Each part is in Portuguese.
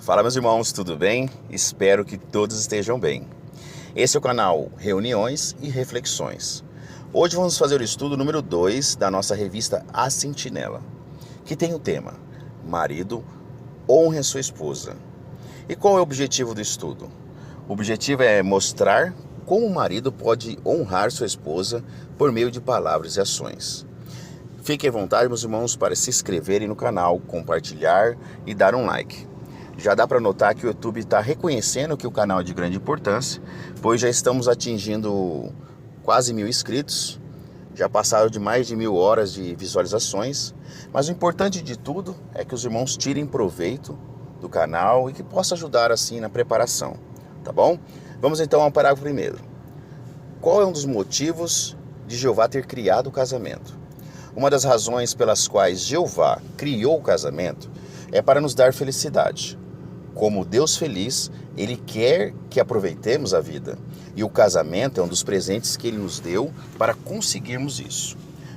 Fala, meus irmãos, tudo bem? Espero que todos estejam bem. Esse é o canal Reuniões e Reflexões. Hoje vamos fazer o estudo número 2 da nossa revista A Sentinela, que tem o tema Marido, honre a sua esposa. E qual é o objetivo do estudo? O objetivo é mostrar como o marido pode honrar sua esposa por meio de palavras e ações. Fiquem à vontade, meus irmãos, para se inscreverem no canal, compartilhar e dar um like. Já dá para notar que o YouTube está reconhecendo que o canal é de grande importância, pois já estamos atingindo quase 1.000 inscritos, já passaram de mais de 1.000 horas de visualizações, mas o importante de tudo é que os irmãos tirem proveito do canal e que possa ajudar assim na preparação, tá bom? Vamos então ao parágrafo primeiro. Qual é um dos motivos de Jeová ter criado o casamento? Uma das razões pelas quais Jeová criou o casamento é para nos dar felicidade. Como Deus feliz, Ele quer que aproveitemos a vida. E o casamento é um dos presentes que Ele nos deu para conseguirmos isso.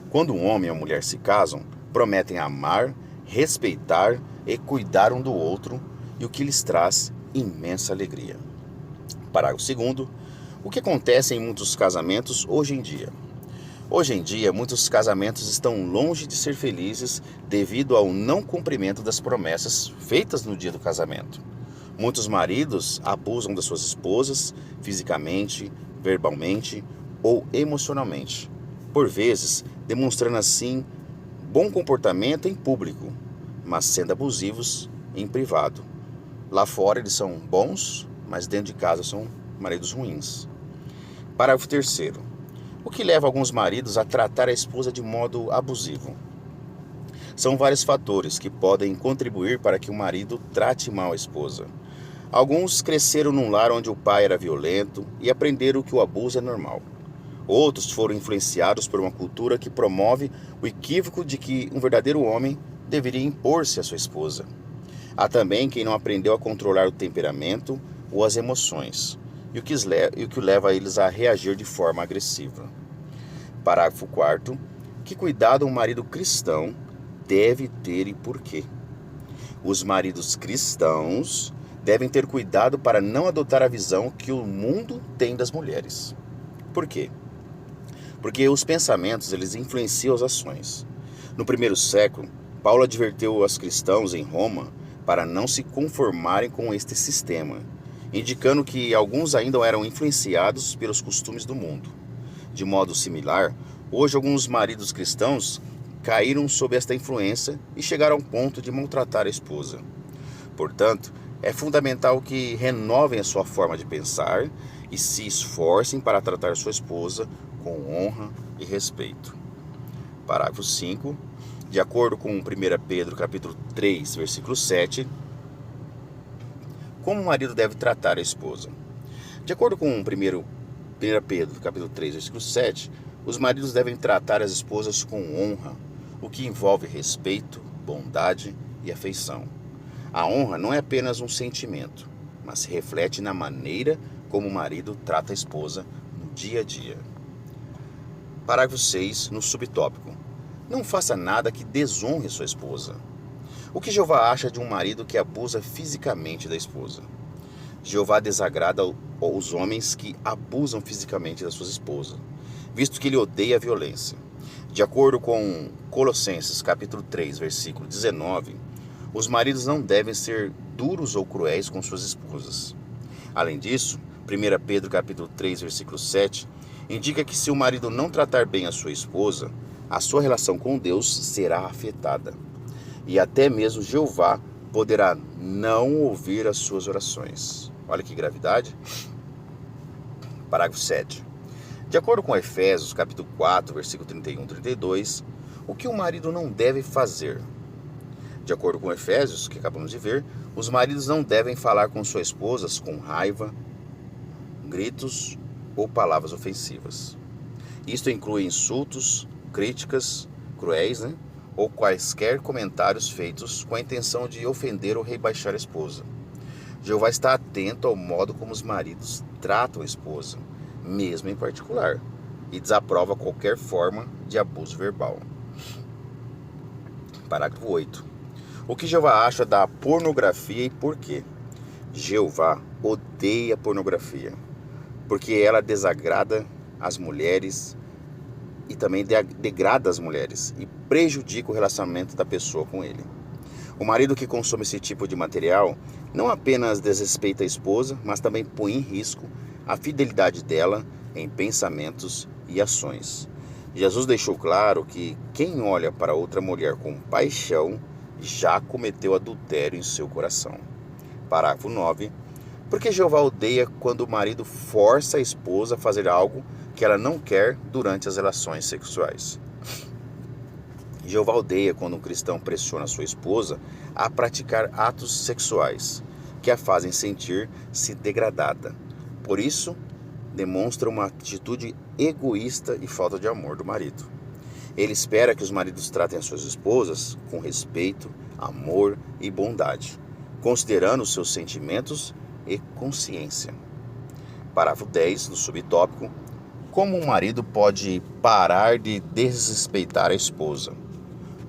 Quando um homem e uma mulher se casam, prometem amar, respeitar e cuidar um do outro, e o que lhes traz imensa alegria. Parágrafo 2º. O que acontece em muitos casamentos hoje em dia? Hoje em dia, muitos casamentos estão longe de ser felizes devido ao não cumprimento das promessas feitas no dia do casamento. Muitos maridos abusam das suas esposas fisicamente, verbalmente ou emocionalmente, por vezes demonstrando assim bom comportamento em público, mas sendo abusivos em privado. Lá fora eles são bons, mas dentro de casa são maridos ruins. Parágrafo 3º. O que leva alguns maridos a tratar a esposa de modo abusivo? São vários fatores que podem contribuir para que o marido trate mal a esposa. Alguns cresceram num lar onde o pai era violento e aprenderam que o abuso é normal. Outros foram influenciados por uma cultura que promove o equívoco de que um verdadeiro homem deveria impor-se à sua esposa. Há também quem não aprendeu a controlar o temperamento ou as emoções, e o que leva eles a reagir de forma agressiva. Parágrafo 4º. Que cuidado um marido cristão deve ter e por quê? Os maridos cristãos devem ter cuidado para não adotar a visão que o mundo tem das mulheres. Por quê? Porque os pensamentos eles influenciam as ações. No primeiro século, Paulo advertiu aos cristãos em Roma para não se conformarem com este sistema, indicando que alguns ainda eram influenciados pelos costumes do mundo. De modo similar, hoje alguns maridos cristãos caíram sob esta influência e chegaram ao ponto de maltratar a esposa. Portanto, é fundamental que renovem a sua forma de pensar e se esforcem para tratar sua esposa com honra e respeito. Parágrafo 5. De acordo com 1 Pedro capítulo 3, versículo 7, como o marido deve tratar a esposa? De acordo com 1 Pedro capítulo 3, versículo 7, os maridos devem tratar as esposas com honra, o que envolve respeito, bondade e afeição. A honra não é apenas um sentimento, mas se reflete na maneira como o marido trata a esposa no dia a dia. Parágrafo 6, no subtópico. Não faça nada que desonre sua esposa. O que Jeová acha de um marido que abusa fisicamente da esposa? Jeová desagrada aos homens que abusam fisicamente das suas esposas, visto que ele odeia a violência. De acordo com Colossenses capítulo 3, versículo 19, os maridos não devem ser duros ou cruéis com suas esposas. Além disso, 1 Pedro capítulo 3, versículo 7, indica que se o marido não tratar bem a sua esposa, a sua relação com Deus será afetada. E até mesmo Jeová poderá não ouvir as suas orações. Olha que gravidade. Parágrafo 7. De acordo com Efésios, capítulo 4, versículo 31 e 32, o que o marido não deve fazer? De acordo com Efésios, que acabamos de ver, os maridos não devem falar com suas esposas com raiva, gritos ou palavras ofensivas. Isto inclui insultos, críticas cruéis, ou quaisquer comentários feitos com a intenção de ofender ou rebaixar a esposa. Jeová está atento ao modo como os maridos tratam a esposa, mesmo em particular, e desaprova qualquer forma de abuso verbal. Parágrafo 8. O que Jeová acha da pornografia e por quê? Jeová odeia pornografia, porque ela desagrada as mulheres e também degrada as mulheres e prejudica o relacionamento da pessoa com ele. O marido que consome esse tipo de material não apenas desrespeita a esposa, mas também põe em risco a fidelidade dela em pensamentos e ações. Jesus deixou claro que quem olha para outra mulher com paixão já cometeu adultério em seu coração. Parágrafo 9. Porque Jeová odeia quando o marido força a esposa a fazer algo que ela não quer durante as relações sexuais. Jeová odeia quando um cristão pressiona sua esposa a praticar atos sexuais que a fazem sentir-se degradada. Por isso, demonstra uma atitude egoísta e falta de amor do marido. Ele espera que os maridos tratem as suas esposas com respeito, amor e bondade, considerando os seus sentimentos e consciência. Parágrafo 10, no subtópico: como um marido pode parar de desrespeitar a esposa?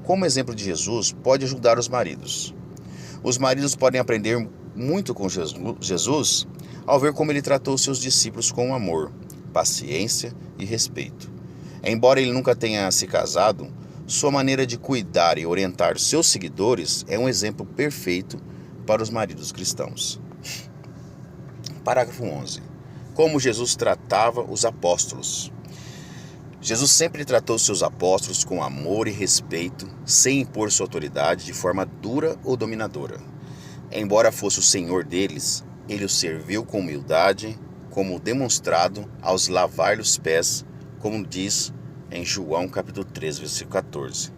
Como exemplo de Jesus, pode ajudar os maridos. Os maridos podem aprender muito com Jesus ao ver como ele tratou seus discípulos com amor, paciência e respeito. Embora ele nunca tenha se casado, sua maneira de cuidar e orientar seus seguidores é um exemplo perfeito para os maridos cristãos. Parágrafo 11. Como Jesus tratava os apóstolos. Jesus sempre tratou seus apóstolos com amor e respeito, sem impor sua autoridade de forma dura ou dominadora. Embora fosse o Senhor deles, ele os serviu com humildade, como demonstrado aos lavar os pés, como diz em João capítulo 3, versículo 14.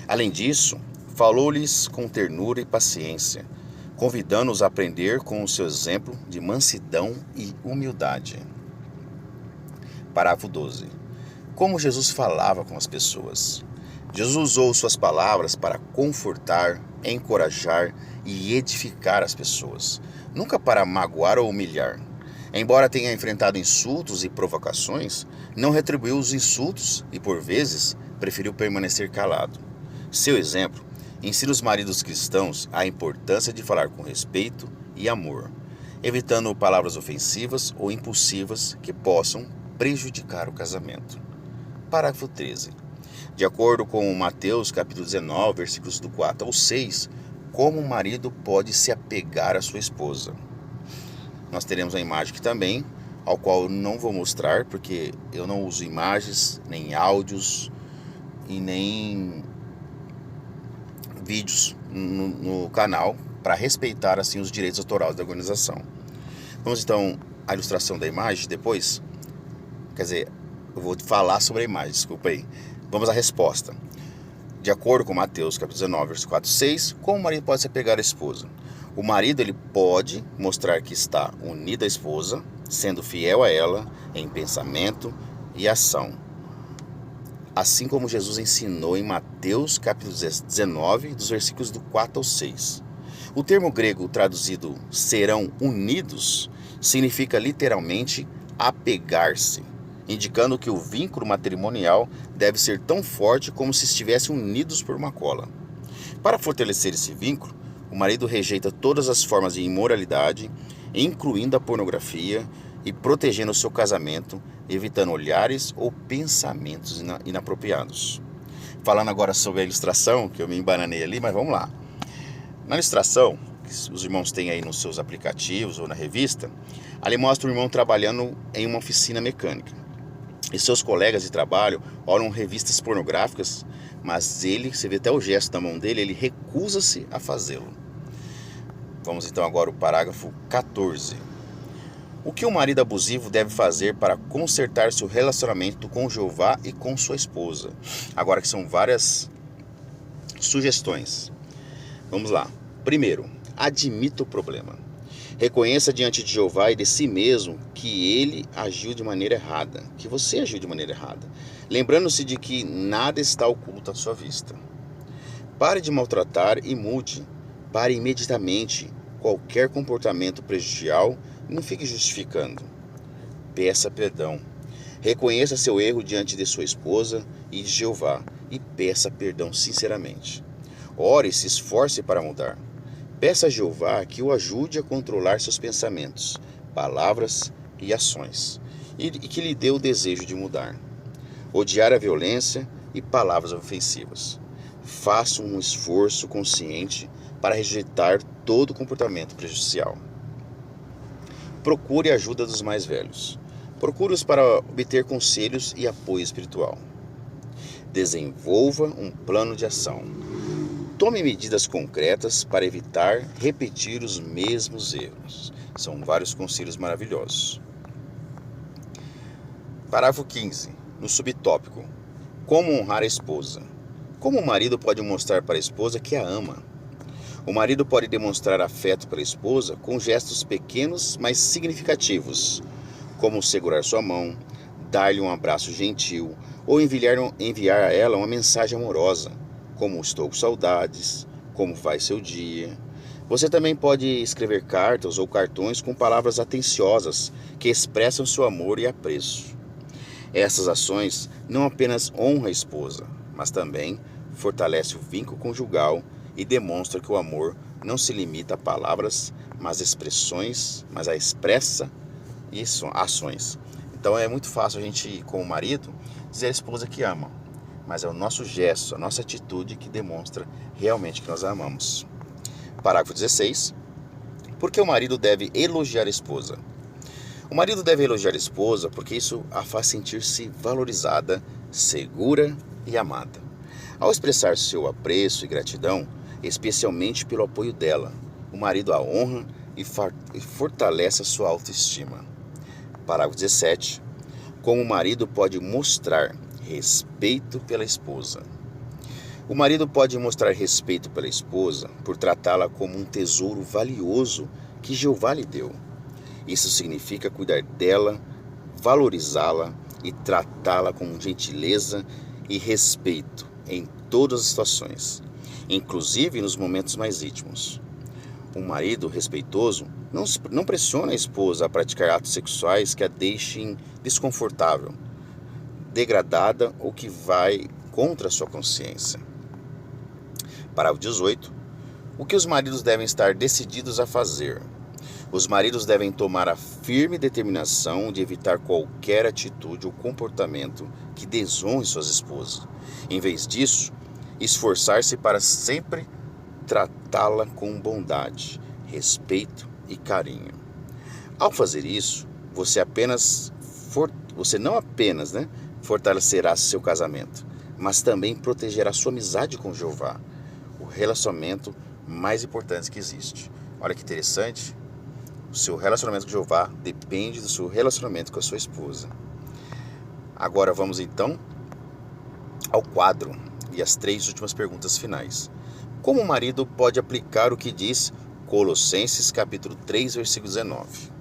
Além disso, falou-lhes com ternura e paciência, convidando-os a aprender com o seu exemplo de mansidão e humildade. Parágrafo 12. Como Jesus falava com as pessoas. Jesus usou suas palavras para confortar, encorajar e edificar as pessoas, nunca para magoar ou humilhar. Embora tenha enfrentado insultos e provocações, não retribuiu os insultos e, por vezes, preferiu permanecer calado. Seu exemplo ensina os maridos cristãos a importância de falar com respeito e amor, evitando palavras ofensivas ou impulsivas que possam prejudicar o casamento. Parágrafo 13. De acordo com Mateus capítulo 19, versículos do 4 ao 6, como um marido pode se apegar à sua esposa. Nós teremos uma imagem aqui também, ao qual eu não vou mostrar, porque eu não uso imagens, nem áudios e nem vídeos no canal, para respeitar assim os direitos autorais da organização. Vamos então à ilustração da imagem depois. Quer dizer, eu vou falar sobre a imagem, desculpa aí. Vamos à resposta. De acordo com Mateus capítulo 19, versículo 4 e 6, como o marido pode se apegar à esposa? O marido ele pode mostrar que está unido à esposa, sendo fiel a ela em pensamento e ação, assim como Jesus ensinou em Mateus capítulo 19, dos versículos do 4 ao 6. O termo grego traduzido serão unidos significa literalmente apegar-se, indicando que o vínculo matrimonial deve ser tão forte como se estivessem unidos por uma cola. Para fortalecer esse vínculo, o marido rejeita todas as formas de imoralidade, incluindo a pornografia, e protegendo o seu casamento, evitando olhares ou pensamentos inapropriados. Falando agora sobre a ilustração, que eu me embananei ali, mas vamos lá. Na ilustração, que os irmãos têm aí nos seus aplicativos ou na revista, ali mostra o irmão trabalhando em uma oficina mecânica. E seus colegas de trabalho olham revistas pornográficas, mas ele, você vê até o gesto da mão dele, ele recusa-se a fazê-lo. Vamos então agora ao parágrafo 14. O que um marido abusivo deve fazer para consertar seu relacionamento com Jeová e com sua esposa? Agora que são várias sugestões. Vamos lá. Primeiro, admita o problema. Reconheça diante de Jeová e de si mesmo que ele agiu de maneira errada, que você agiu de maneira errada, lembrando-se de que nada está oculto à sua vista. Pare de maltratar e mude. Pare imediatamente qualquer comportamento prejudicial e não fique justificando. Peça perdão. Reconheça seu erro diante de sua esposa e de Jeová e peça perdão sinceramente. Ore e se esforce para mudar. Peça a Jeová que o ajude a controlar seus pensamentos, palavras e ações, e que lhe dê o desejo de mudar. Odiar a violência e palavras ofensivas. Faça um esforço consciente para rejeitar todo comportamento prejudicial. Procure a ajuda dos mais velhos. Procure-os para obter conselhos e apoio espiritual. Desenvolva um plano de ação. Tome medidas concretas para evitar repetir os mesmos erros. São vários conselhos maravilhosos. Parágrafo 15. No subtópico: como honrar a esposa. Como o marido pode mostrar para a esposa que a ama? O marido pode demonstrar afeto pela esposa com gestos pequenos, mas significativos, como segurar sua mão, dar-lhe um abraço gentil ou enviar a ela uma mensagem amorosa, como estou com saudades, como vai seu dia. Você também pode escrever cartas ou cartões com palavras atenciosas que expressam seu amor e apreço. Essas ações não apenas honram a esposa, mas também fortalece o vínculo conjugal e demonstra que o amor não se limita a palavras, mas a expressa e ações. Então é muito fácil a gente, como marido, dizer à esposa que ama, mas é o nosso gesto, a nossa atitude que demonstra realmente que nós a amamos. Parágrafo 16. Por que o marido deve elogiar a esposa? O marido deve elogiar a esposa porque isso a faz sentir-se valorizada, segura e amada. Ao expressar seu apreço e gratidão, especialmente pelo apoio dela, o marido a honra e fortalece a sua autoestima. Parágrafo 17. Como o marido pode mostrar respeito pela esposa. O marido pode mostrar respeito pela esposa por tratá-la como um tesouro valioso que Jeová lhe deu. Isso significa cuidar dela, valorizá-la e tratá-la com gentileza e respeito em todas as situações, inclusive nos momentos mais íntimos. Um marido respeitoso não pressiona a esposa a praticar atos sexuais que a deixem desconfortável, degradada ou que vai contra a sua consciência. Parágrafo 18. O que os maridos devem estar decididos a fazer? Os maridos devem tomar a firme determinação de evitar qualquer atitude ou comportamento que desonre suas esposas. Em vez disso, esforçar-se para sempre tratá-la com bondade, respeito e carinho. Ao fazer isso, você não apenas fortalecerá seu casamento, mas também protegerá sua amizade com Jeová, o relacionamento mais importante que existe. Olha que interessante. O seu relacionamento com Jeová depende do seu relacionamento com a sua esposa. Agora vamos então ao quadro e as 3 últimas perguntas finais. Como o marido pode aplicar o que diz Colossenses capítulo 3, versículo 19?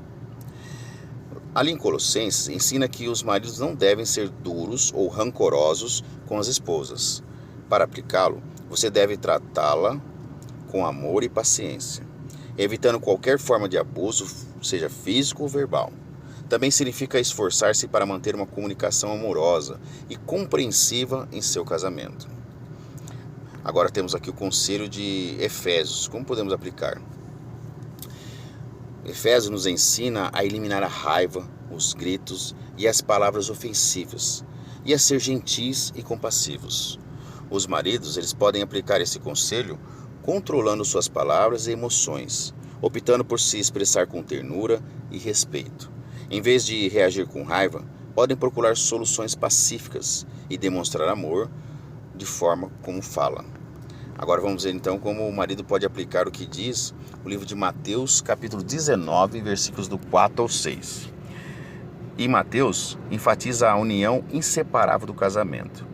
Ali em Colossenses ensina que os maridos não devem ser duros ou rancorosos com as esposas. Para aplicá-lo, você deve tratá-la com amor e paciência, evitando qualquer forma de abuso, seja físico ou verbal. Também significa esforçar-se para manter uma comunicação amorosa e compreensiva em seu casamento. Agora temos aqui o conselho de Efésios. Como podemos aplicar? Efésios nos ensina a eliminar a raiva, os gritos e as palavras ofensivas, e a ser gentis e compassivos. Os maridos, eles podem aplicar esse conselho controlando suas palavras e emoções, optando por se expressar com ternura e respeito. Em vez de reagir com raiva, podem procurar soluções pacíficas e demonstrar amor de forma como fala. Agora vamos ver então como o marido pode aplicar o que diz o livro de Mateus, capítulo 19, versículos do 4 ao 6. E Mateus enfatiza a união inseparável do casamento.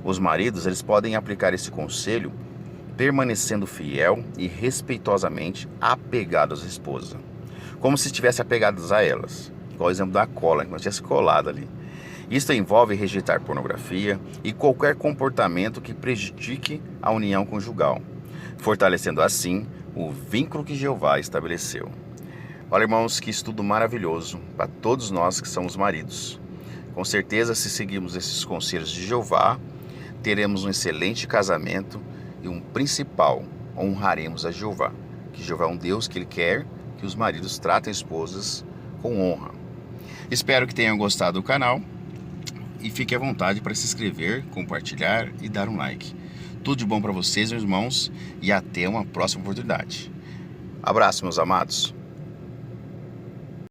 Os maridos, eles podem aplicar esse conselho permanecendo fiel e respeitosamente apegados à esposa, como se estivesse apegados a elas, igual o exemplo da cola, que nós tivesse colado ali. Isto envolve rejeitar pornografia e qualquer comportamento que prejudique a união conjugal, fortalecendo assim o vínculo que Jeová estabeleceu. Olha, irmãos, que estudo maravilhoso para todos nós que somos maridos. Com certeza, se seguirmos esses conselhos de Jeová, teremos um excelente casamento e um principal, honraremos a Jeová. que Jeová é um Deus que Ele quer que os maridos tratem esposas com honra. Espero que tenham gostado do canal e fique à vontade para se inscrever, compartilhar e dar um like. Tudo de bom para vocês, meus irmãos, e até uma próxima oportunidade. Abraço, meus amados.